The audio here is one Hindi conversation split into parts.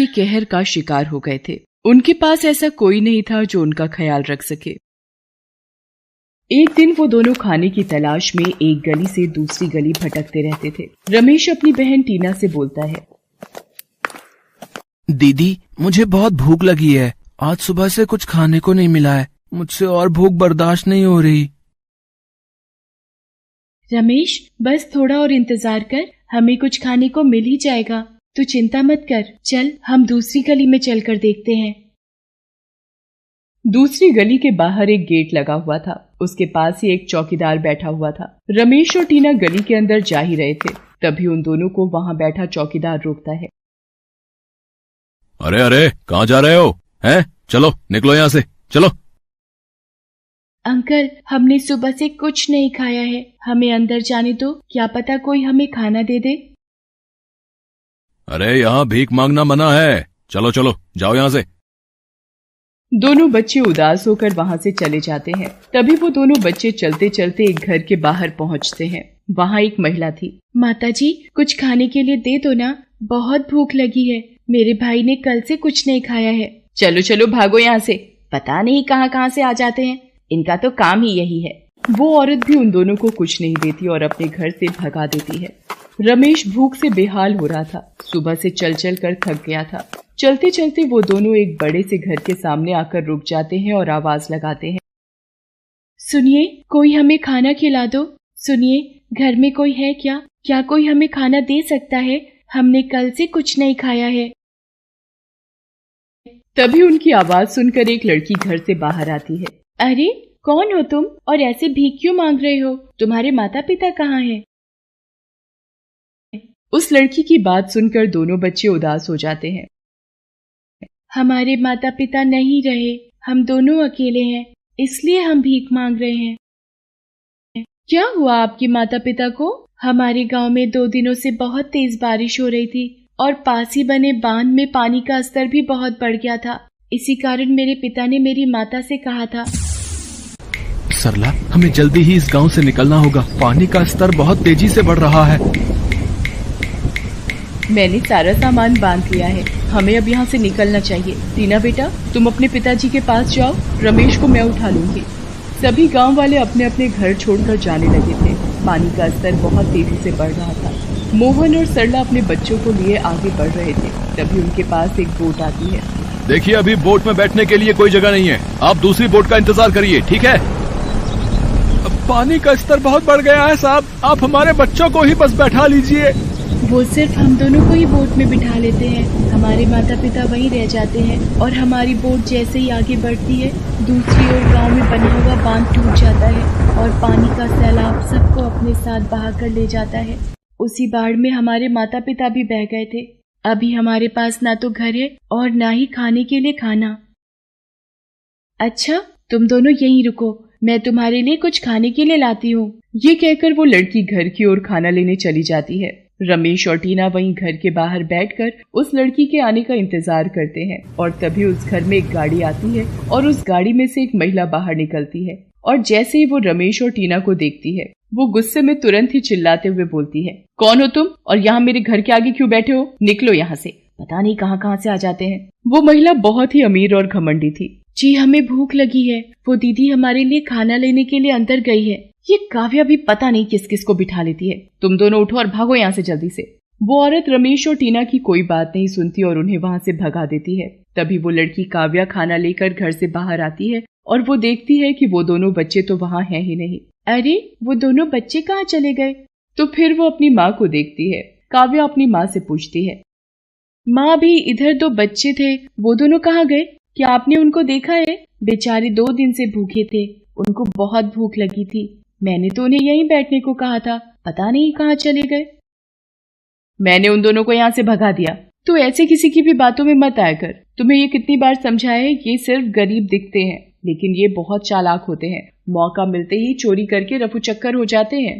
के कहर का शिकार हो गए थे। उनके पास ऐसा कोई नहीं था जो उनका ख्याल रख सके। एक दिन वो दोनों खाने की तलाश में एक गली से दूसरी गली भटकते रहते थे। रमेश अपनी बहन टीना से बोलता है, दीदी मुझे बहुत भूख लगी है, आज सुबह से कुछ खाने को नहीं मिला है, मुझसे और भूख बर्दाश्त नहीं हो रही। रमेश बस थोड़ा और इंतजार कर, हमें कुछ खाने को मिल ही जाएगा, तू चिंता मत कर, चल हम दूसरी गली में चलकर देखते हैं। दूसरी गली के बाहर एक गेट लगा हुआ था, उसके पास ही एक चौकीदार बैठा हुआ था। रमेश और टीना गली के अंदर जा ही रहे थे, तभी उन दोनों को वहां बैठा चौकीदार रोकता है। अरे अरे कहाँ जा रहे हो? हैं? चलो निकलो यहाँ से, चलो। अंकल हमने सुबह से कुछ नहीं खाया है, हमें अंदर जाने दो, क्या पता कोई हमें खाना दे दे। अरे यहाँ भीख मांगना मना है, चलो चलो जाओ यहाँ से। दोनों बच्चे उदास होकर वहां से चले जाते हैं। तभी वो दोनों बच्चे चलते चलते एक घर के बाहर पहुंचते हैं। वहां एक महिला थी। माताजी कुछ खाने के लिए दे दो ना, बहुत भूख लगी है, मेरे भाई ने कल से कुछ नहीं खाया है। चलो चलो भागो यहाँ से, पता नहीं कहाँ कहाँ से आ जाते हैं, इनका तो काम ही यही है। वो औरत भी उन दोनों को कुछ नहीं देती और अपने घर से भगा देती है। रमेश भूख से बेहाल हो रहा था, सुबह से चल चल कर थक गया था। चलते चलते वो दोनों एक बड़े से घर के सामने आकर रुक जाते हैं और आवाज लगाते हैं, सुनिए कोई हमें खाना खिला दो, सुनिए घर में कोई है क्या, क्या कोई हमें खाना दे सकता है, हमने कल से कुछ नहीं खाया है। तभी उनकी आवाज सुनकर एक लड़की घर से बाहर आती है। अरे कौन हो तुम और ऐसे भीख क्यों मांग रहे हो, तुम्हारे माता पिता कहाँ हैं? उस लड़की की बात सुनकर दोनों बच्चे उदास हो जाते हैं। हमारे माता पिता नहीं रहे, हम दोनों अकेले हैं, इसलिए हम भीख मांग रहे हैं। क्या हुआ आपके माता पिता को? हमारे गांव में 2 दिनों से बहुत तेज बारिश हो रही थी और पास ही बने बांध में पानी का स्तर भी बहुत बढ़ गया था। इसी कारण मेरे पिता ने मेरी माता से कहा था, सरला हमें जल्दी ही इस गांव से निकलना होगा, पानी का स्तर बहुत तेजी से बढ़ रहा है। मैंने सारा सामान बांध लिया है, हमें अब यहाँ से निकलना चाहिए। टीना बेटा तुम अपने पिताजी के पास जाओ, रमेश को मैं उठा लूंगी। सभी गांव वाले अपने अपने घर छोड़कर जाने लगे थे। पानी का स्तर बहुत तेजी से बढ़ रहा था। मोहन और सरला अपने बच्चों को लिए आगे बढ़ रहे थे। तभी उनके पास एक बोट आती है। देखिए अभी बोट में बैठने के लिए कोई जगह नहीं है, आप दूसरी बोट का इंतजार करिए, ठीक है? पानी का स्तर बहुत बढ़ गया है साहब, आप हमारे बच्चों को ही बस बैठा लीजिए। वो सिर्फ हम दोनों को ही बोट में बिठा लेते हैं, हमारे माता पिता वहीं रह जाते हैं और हमारी बोट जैसे ही आगे बढ़ती है दूसरी ओर गांव में बना हुआ बांध टूट जाता है और पानी का सैलाब सबको अपने साथ बहा कर ले जाता है। उसी बाढ़ में हमारे माता पिता भी बह गए थे। अभी हमारे पास ना तो घर है और ना ही खाने के लिए खाना। अच्छा तुम दोनों यहीं रुको, मैं तुम्हारे लिए कुछ खाने के लिए लाती हूँ। ये कहकर वो लड़की घर की ओर खाना लेने चली जाती है। रमेश और टीना वहीं घर के बाहर बैठकर उस लड़की के आने का इंतजार करते हैं और तभी उस घर में एक गाड़ी आती है और उस गाड़ी में से एक महिला बाहर निकलती है और जैसे ही वो रमेश और टीना को देखती है वो गुस्से में तुरंत ही चिल्लाते हुए बोलती है, कौन हो तुम और यहाँ मेरे घर के आगे क्यों बैठे हो, निकलो यहाँ से, पता नहीं कहाँ कहाँ से आ जाते हैं। वो महिला बहुत ही अमीर और घमंडी थी। जी हमें भूख लगी है, वो दीदी हमारे लिए खाना लेने के लिए अंदर गई है। ये काव्या भी पता नहीं किस किस को बिठा लेती है, तुम दोनों उठो और भागो यहाँ से जल्दी से। वो औरत रमेश और टीना की कोई बात नहीं सुनती और उन्हें वहाँ से भगा देती है। तभी वो लड़की काव्या खाना लेकर घर से बाहर आती है और वो देखती है कि वो दोनों बच्चे तो वहाँ हैं ही नहीं। अरे वो दोनों बच्चे कहाँ चले गए? तो फिर वो अपनी माँ को देखती है। काव्या अपनी माँ से पूछती है, माँ भी इधर 2 बच्चे थे, वो दोनों कहाँ गए? क्या आपने उनको देखा है? बेचारे 2 दिन से भूखे थे, उनको बहुत भूख लगी थी, मैंने तो उन्हें यहीं बैठने को कहा था, पता नहीं कहाँ चले गए। मैंने उन दोनों को यहाँ से भगा दिया। तो ऐसे किसी की भी बातों में मत आया कर, तुम्हें ये कितनी बार समझाया है, ये सिर्फ गरीब दिखते हैं लेकिन ये बहुत चालाक होते हैं, मौका मिलते ही चोरी करके रफू चक्कर हो जाते हैं।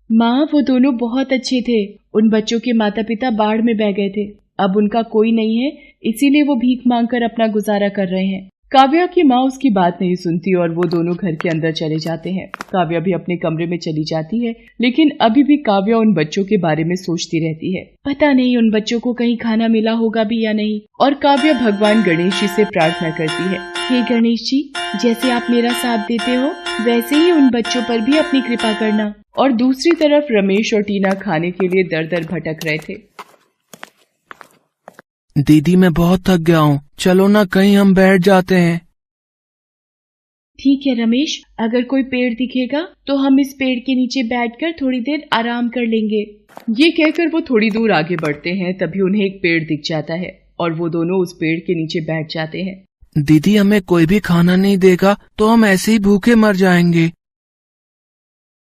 माँ वो दोनों बहुत अच्छे थे, उन बच्चों के माता पिता बाढ़ में बह गए थे, अब उनका कोई नहीं है, इसीलिए वो भीख मांगकर अपना गुजारा कर रहे हैं। काव्या की माँ उसकी बात नहीं सुनती और वो दोनों घर के अंदर चले जाते हैं। काव्या भी अपने कमरे में चली जाती है, लेकिन अभी भी काव्या उन बच्चों के बारे में सोचती रहती है। पता नहीं उन बच्चों को कहीं खाना मिला होगा भी या नहीं। और काव्या भगवान गणेश जी से प्रार्थना करती है, हे गणेश जी, जैसे आप मेरा साथ देते हो वैसे ही उन बच्चों पर भी अपनी कृपा करना। और दूसरी तरफ रमेश और टीना खाने के लिए दर दर भटक रहे थे। दीदी मैं बहुत थक गया हूँ, चलो ना कहीं हम बैठ जाते हैं। ठीक है रमेश, अगर कोई पेड़ दिखेगा तो हम इस पेड़ के नीचे बैठकर थोड़ी देर आराम कर लेंगे। ये कहकर वो थोड़ी दूर आगे बढ़ते हैं, तभी उन्हें एक पेड़ दिख जाता है और वो दोनों उस पेड़ के नीचे बैठ जाते हैं। दीदी हमें कोई भी खाना नहीं देगा तो हम ऐसे ही भूखे मर जाएंगे।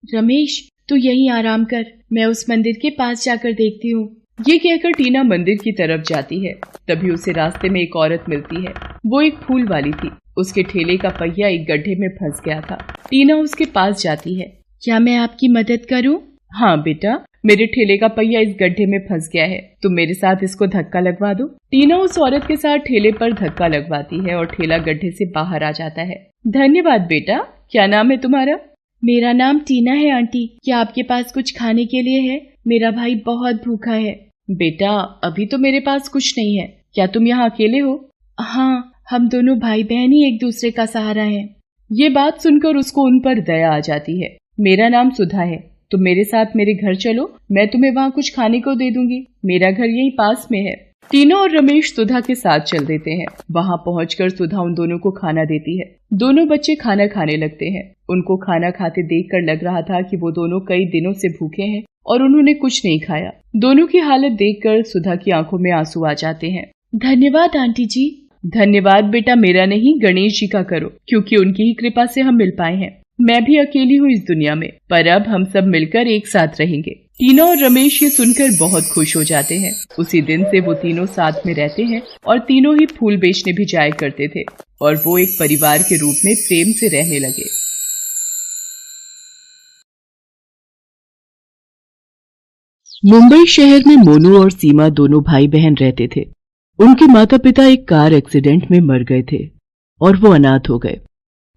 रमेश तू यहीं आराम कर, मैं उस मंदिर के पास जाकर देखती हूँ। ये कहकर टीना मंदिर की तरफ जाती है। तभी उसे रास्ते में एक औरत मिलती है। वो एक फूल वाली थी। उसके ठेले का पहिया एक गड्ढे में फंस गया था। टीना उसके पास जाती है। क्या मैं आपकी मदद करूं? हाँ बेटा, मेरे ठेले का पहिया इस गड्ढे में फंस गया है, तुम मेरे साथ इसको धक्का लगवा दो। टीना उस औरत के साथ ठेले पर धक्का लगवाती है और ठेला गड्ढे से बाहर आ जाता है। धन्यवाद बेटा, क्या नाम है तुम्हारा? मेरा नाम टीना है आंटी। क्या आपके पास कुछ खाने के लिए है? मेरा भाई बहुत भूखा है। बेटा अभी तो मेरे पास कुछ नहीं है, क्या तुम यहाँ अकेले हो? हाँ, हम दोनों भाई बहन ही एक दूसरे का सहारा हैं। ये बात सुनकर उसको उन पर दया आ जाती है। मेरा नाम सुधा है, तुम मेरे साथ मेरे घर चलो, मैं तुम्हें वहाँ कुछ खाने को दे दूंगी। मेरा घर यही पास में है। टीना और रमेश सुधा के साथ चल देते हैं। वहाँ पहुंचकर सुधा उन दोनों को खाना देती है। दोनों बच्चे खाना खाने लगते हैं। उनको खाना खाते देखकर लग रहा था कि वो दोनों कई दिनों से भूखे हैं और उन्होंने कुछ नहीं खाया। दोनों की हालत देखकर सुधा की आंखों में आंसू आ जाते हैं। धन्यवाद आंटी जी। धन्यवाद बेटा मेरा नहीं, गणेश जी का करो, क्योंकि उनकी ही कृपा से हम मिल पाए हैं। मैं भी अकेली हूँ इस दुनिया में, पर अब हम सब मिलकर एक साथ रहेंगे। टीना और रमेश ये सुनकर बहुत खुश हो जाते हैं। उसी दिन से वो तीनों साथ में रहते हैं और तीनों ही फूल बेचने भी जाया करते थे और वो एक परिवार के रूप में प्रेम से रहने लगे। मुंबई शहर में मोनू और सीमा दोनों भाई बहन रहते थे। उनके माता पिता एक कार एक्सीडेंट में मर गए थे और वो अनाथ हो गए।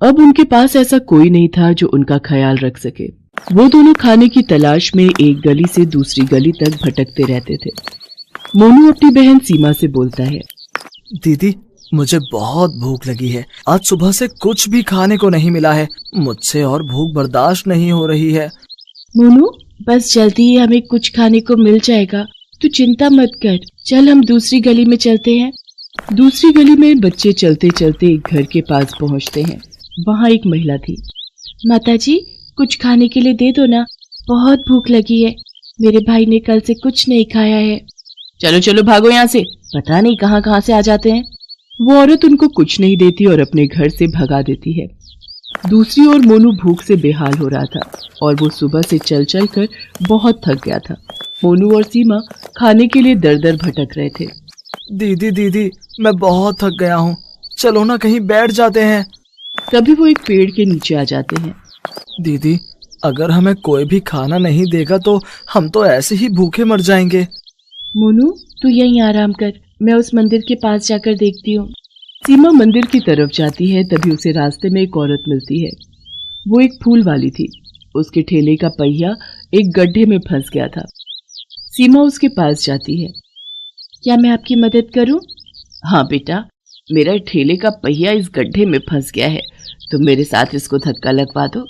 अब उनके पास ऐसा कोई नहीं था जो उनका ख्याल रख सके। वो दोनों खाने की तलाश में एक गली से दूसरी गली तक भटकते रहते थे। मोनू अपनी बहन सीमा से बोलता है, दीदी मुझे बहुत भूख लगी है, आज सुबह से कुछ भी खाने को नहीं मिला है, मुझसे और भूख बर्दाश्त नहीं हो रही है। मोनू बस जल्दी ही हमें कुछ खाने को मिल जाएगा, तू चिंता मत कर, चल हम दूसरी गली में चलते हैं। दूसरी गली में बच्चे चलते चलते एक घर के पास पहुंचते हैं। वहाँ एक महिला थी। माताजी कुछ खाने के लिए दे दो ना, बहुत भूख लगी है, मेरे भाई ने कल से कुछ नहीं खाया है। चलो चलो भागो यहाँ से, पता नहीं कहाँ कहाँ से आ जाते हैं। वो औरत उनको कुछ नहीं देती और अपने घर से भगा देती है। दूसरी ओर मोनू भूख से बेहाल हो रहा था और वो सुबह से चल चल कर बहुत थक गया था। मोनू और सीमा खाने के लिए दर दर भटक रहे थे। दीदी दीदी मैं बहुत थक गया हूँ, चलो ना कहीं बैठ जाते हैं। तभी वो एक पेड़ के नीचे आ जाते हैं। दीदी अगर हमें कोई भी खाना नहीं देगा तो हम तो ऐसे ही भूखे मर जाएंगे। मोनू तू यहीं आराम कर, मैं उस मंदिर के पास जाकर देखती हूँ। सीमा मंदिर की तरफ जाती है, तभी उसे रास्ते में एक औरत मिलती है। वो एक फूल वाली थी। उसके ठेले का पहिया एक गड्ढे में फंस गया था। सीमा उसके पास जाती है। क्या मैं आपकी मदद करूं? हाँ बेटा, मेरा ठेले का पहिया इस गड्ढे में फंस गया है, तुम मेरे साथ इसको धक्का लगवा दो।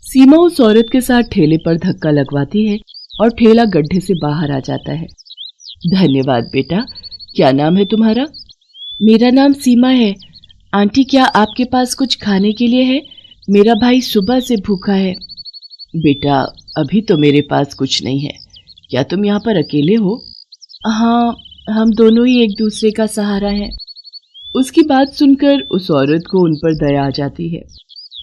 सीमा उस औरत के साथ ठेले पर धक्का लगवाती है और ठेला गड्ढे से बाहर आ जाता है। धन्यवाद बेटा, क्या नाम है तुम्हारा? मेरा नाम सीमा है। आंटी क्या आपके पास कुछ खाने के लिए है? मेरा भाई सुबह से भूखा है। बेटा अभी तो मेरे पास कुछ नहीं है, क्या तुम यहाँ पर अकेले हो? हाँ, हम दोनों ही एक दूसरे का सहारा हैं। उसकी बात सुनकर उस औरत को उन पर दया आ जाती है।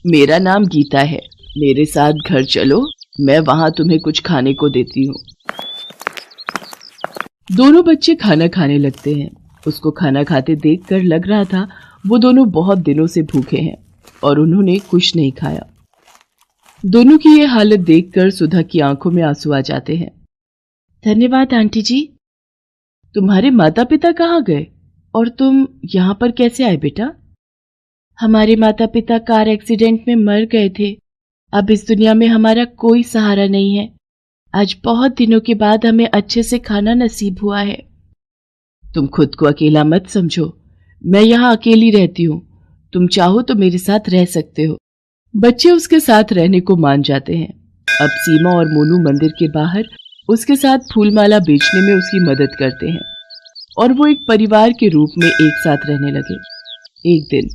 मेरा नाम गीता है, मेरे साथ घर चलो, मैं वहां तुम्हें कुछ खाने को देती हूँ। दोनों बच्चे खाना खाने लगते हैं। उसको खाना खाते देखकर लग रहा था वो दोनों बहुत दिनों से भूखे हैं और उन्होंने कुछ नहीं खाया। दोनों की ये हालत देखकर सुधा की आंखों में आंसू आ जाते हैं। धन्यवाद आंटी जी। तुम्हारे माता पिता कहाँ गए और तुम यहाँ पर कैसे आए बेटा? हमारे माता पिता कार एक्सीडेंट में मर गए थे। अब इस दुनिया में हमारा कोई सहारा नहीं है। आज बहुत दिनों के बाद हमें अच्छे से खाना नसीब हुआ है। तुम खुद को अकेला मत समझो, मैं यहाँ अकेली रहती हूँ। तुम चाहो तो मेरे साथ रह सकते हो। बच्चे उसके साथ रहने को मान जाते हैं। अब सीमा और मोनू मंदिर के बाहर उसके साथ फूलमाला बेचने में उसकी मदद करते हैं और वो एक परिवार के रूप में एक साथ रहने लगे। एक दिन,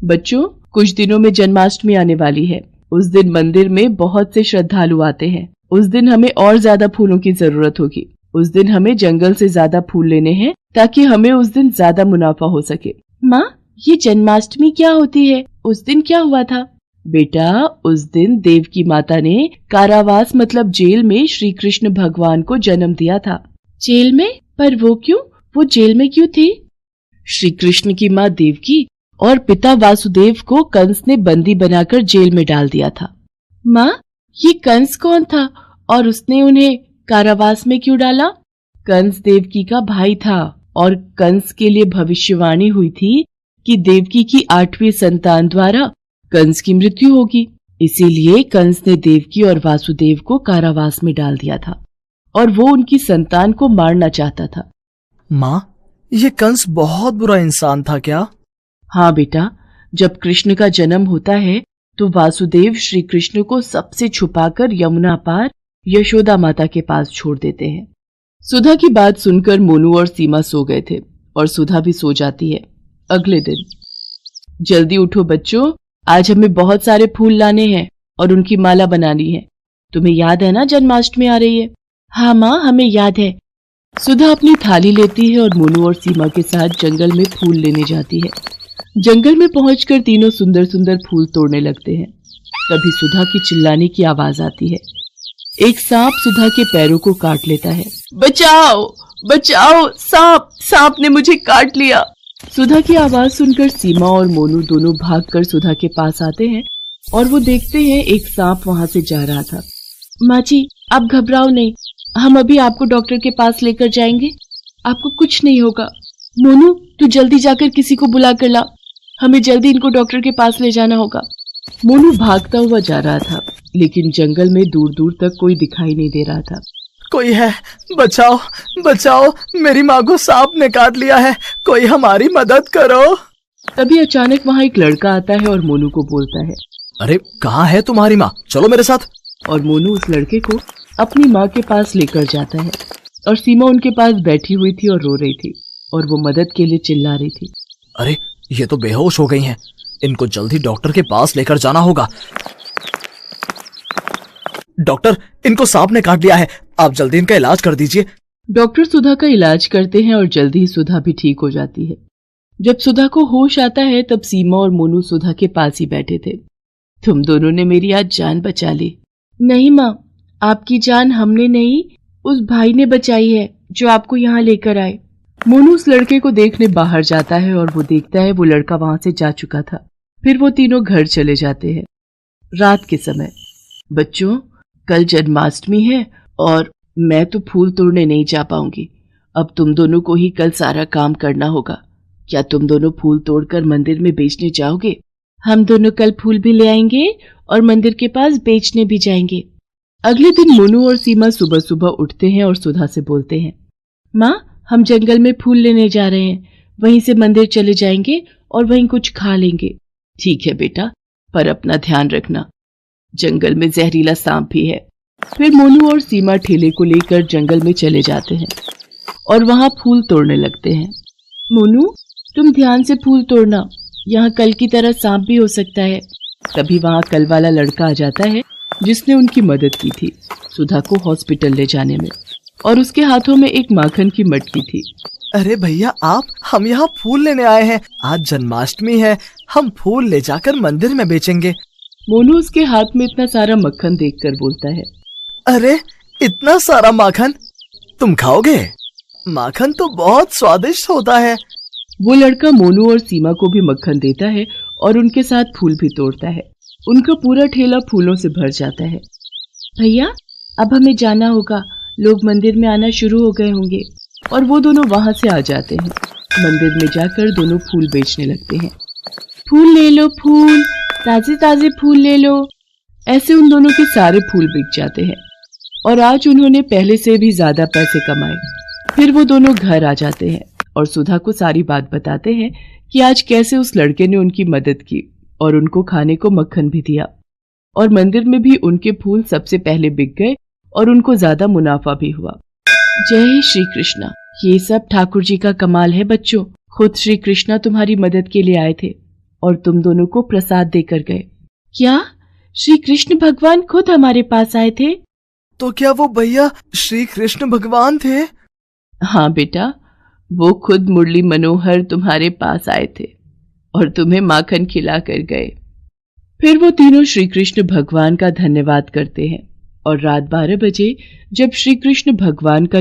बच्चों, कुछ दिनों में जन्माष्टमी आने वाली है। उस दिन मंदिर में बहुत से श्रद्धालु आते हैं। उस दिन हमें और ज्यादा फूलों की जरूरत होगी। उस दिन हमें जंगल से ज्यादा फूल लेने हैं ताकि हमें उस दिन ज्यादा मुनाफा हो सके। माँ, ये जन्माष्टमी क्या होती है? उस दिन क्या हुआ था? बेटा, उस दिन देवकी माता ने कारावास मतलब जेल में श्री कृष्ण भगवान को जन्म दिया था। जेल में? पर वो क्यों? वो जेल में क्यों थी? श्री कृष्ण की माँ देवकी और पिता वासुदेव को कंस ने बंदी बनाकर जेल में डाल दिया था। माँ, ये कंस कौन था और उसने उन्हें कारावास में क्यों डाला? कंस देवकी का भाई था और कंस के लिए भविष्यवाणी हुई थी कि देवकी की 8वीं संतान द्वारा कंस की मृत्यु होगी। इसीलिए कंस ने देवकी और वासुदेव को कारावास में डाल दिया था और वो उनकी संतान को मारना चाहता था। माँ, ये कंस बहुत बुरा इंसान था क्या? हाँ बेटा, जब कृष्ण का जन्म होता है तो वासुदेव श्री कृष्ण को सबसे छुपाकर यमुना पार यशोदा माता के पास छोड़ देते हैं। सुधा की बात सुनकर मोनू और सीमा सो गए थे और सुधा भी सो जाती है। अगले दिन, जल्दी उठो बच्चों, आज हमें बहुत सारे फूल लाने हैं और उनकी माला बनानी है। तुम्हें याद है ना जन्माष्टमी आ रही है? हाँ माँ, हमें याद है। सुधा अपनी थाली लेती है और मोनू और सीमा के साथ जंगल में फूल लेने जाती है। जंगल में पहुंचकर तीनों सुंदर सुंदर फूल तोड़ने लगते हैं। तभी सुधा की चिल्लाने की आवाज आती है। एक सांप सुधा के पैरों को काट लेता है। बचाओ, बचाओ, सांप, सांप ने मुझे काट लिया। सुधा की आवाज सुनकर सीमा और मोनू दोनों भागकर सुधा के पास आते हैं और वो देखते हैं एक सांप वहां से जा रहा था। माँ जी, आप घबराओ नहीं, हम अभी आपको डॉक्टर के पास लेकर जाएंगे। आपको कुछ नहीं होगा। मोनू, तू जल्दी जाकर किसी को बुला कर ला, हमें जल्दी इनको डॉक्टर के पास ले जाना होगा। मोनू भागता हुआ जा रहा था, लेकिन जंगल में दूर दूर तक कोई दिखाई नहीं दे रहा था। कोई है, बचाओ, बचाओ, मेरी माँ को सांप ने काट लिया है, कोई हमारी मदद करो। तभी अचानक वहाँ एक लड़का आता है और मोनू को बोलता है, अरे कहाँ है तुम्हारी माँ, चलो मेरे साथ। और मोनू उस लड़के को अपनी माँ के पास लेकर जाता है और सीमा उनके पास बैठी हुई थी और रो रही थी और वो मदद के लिए चिल्ला रही थी। अरे ये तो बेहोश हो गई हैं, इनको जल्दी डॉक्टर के पास लेकर जाना होगा। डॉक्टर, इनको सांप ने काट लिया है, आप जल्दी इनका इलाज कर दीजिए। डॉक्टर सुधा का इलाज करते हैं और जल्दी ही सुधा भी ठीक हो जाती है। जब सुधा को होश आता है तब सीमा और मोनू सुधा के पास ही बैठे थे। तुम दोनों ने मेरी आज जान बचा ली। नहीं माँ, आपकी जान हमने नहीं, उस भाई ने बचाई है जो आपको यहाँ लेकर आए। मोनू उस लड़के को देखने बाहर जाता है और वो देखता है वो लड़का वहां से जा चुका था। फिर वो तीनों घर चले जाते हैं। रात के समय, बच्चों, कल जन्माष्टमी है और मैं तो फूल तोड़ने नहीं जा पाऊंगी। अब तुम दोनों को ही कल सारा काम करना होगा। क्या तुम दोनों फूल तोड़कर मंदिर में बेचने जाओगे? हम दोनों कल फूल भी ले आएंगे और मंदिर के पास बेचने भी जाएंगे। अगले दिन मोनू और सीमा सुबह सुबह उठते हैं और सुधा से बोलते हैं, माँ, हम जंगल में फूल लेने जा रहे हैं, वहीं से मंदिर चले जाएंगे और वहीं कुछ खा लेंगे। ठीक है बेटा, पर अपना ध्यान रखना, जंगल में जहरीला सांप भी है। फिर मोनू और सीमा ठेले को लेकर जंगल में चले जाते हैं और वहां फूल तोड़ने लगते हैं। मोनू, तुम ध्यान से फूल तोड़ना, यहाँ कल की तरह सांप भी हो सकता है। तभी वहां कल वाला लड़का आ जाता है जिसने उनकी मदद की थी सुधा को हॉस्पिटल ले जाने में, और उसके हाथों में एक माखन की मटकी थी। अरे भैया आप, हम यहाँ फूल लेने आए हैं, आज जन्माष्टमी है, हम फूल ले जाकर मंदिर में बेचेंगे। मोनू उसके हाथ में इतना सारा मक्खन देखकर बोलता है, अरे इतना सारा माखन तुम खाओगे? माखन तो बहुत स्वादिष्ट होता है। वो लड़का मोनू और सीमा को भी मक्खन देता है और उनके साथ फूल भी तोड़ता है। उनका पूरा ठेला फूलों से भर जाता है। भैया, अब हमें जाना होगा, लोग मंदिर में आना शुरू हो गए होंगे। और वो दोनों वहां से आ जाते हैं। मंदिर में जाकर दोनों फूल बेचने लगते हैं। फूल ले लो फूल, ताजे ताजे फूल ले लो। ऐसे उन दोनों के सारे फूल बिक जाते हैं और आज उन्होंने पहले से भी ज्यादा पैसे कमाए। फिर वो दोनों घर आ जाते हैं और सुधा को सारी बात बताते हैं कि आज कैसे उस लड़के ने उनकी मदद की और उनको खाने को मक्खन भी दिया और मंदिर में भी उनके फूल सबसे पहले बिक गए और उनको ज्यादा मुनाफा भी हुआ। जय श्री कृष्णा। ये सब ठाकुर जी का कमाल है बच्चों। खुद श्री कृष्णा तुम्हारी मदद के लिए आए थे और तुम दोनों को प्रसाद देकर गए। क्या श्री कृष्ण भगवान खुद हमारे पास आए थे? तो क्या वो भैया श्री कृष्ण भगवान थे? हाँ बेटा, वो खुद मुरली मनोहर तुम्हारे पास आए थे और तुम्हें माखन खिला कर गए। फिर वो तीनों श्री कृष्ण भगवान का धन्यवाद करते हैं और रात 12 बजे जब श्री कृष्ण भगवान का